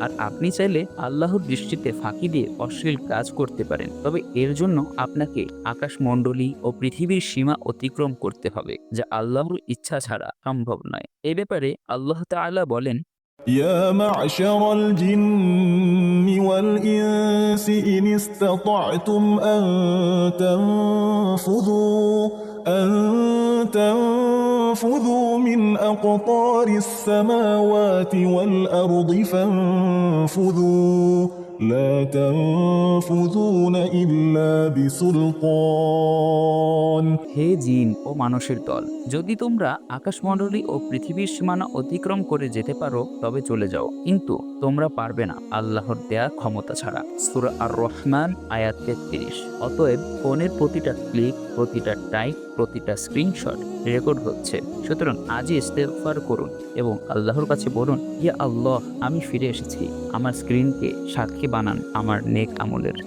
আর আপনি চাইলে আল্লাহর দৃষ্টিতে ফাঁকি দিয়ে অশ্লীল কাজ করতে পারেন। তবে এর জন্য আপনাকে আকাশমণ্ডলী ও পৃথিবীর সীমা অতিক্রম করতে হবে, যা আল্লাহর ইচ্ছা ছাড়া সম্ভব নয়। এ ব্যাপারে আল্লাহ তাআলা বলেন, يا معشر الجن والإنس إن استطعتم أن تنفذوا من أقطار السماوات والأرض فانفذوا لا تنفذون إلا بسلطان হে জিন ও মানুষের দল, যদি তোমরা আকাশমণ্ডলী ও পৃথিবীর সীমানা অতিক্রম করে যেতে পারো তবে চলে যাও, কিন্তু তোমরা পারবে না আল্লাহর দেয়া ক্ষমতা ছাড়া। সূরা আর রহমান আয়াত 33। অতএব ফোনের প্রতিটা ক্লিক, প্রতিটা টাইপ, প্রতিটা স্ক্রিনশট রেকর্ড হচ্ছে। সুতরাং আজই ইস্তেগফার করুন এবং আল্লাহর কাছে বলুন, ইয়া আল্লাহ, আমি ফিরে এসেছি। আমার স্ক্রিনকে সাক্ষী বানান আমার নেক আমলের।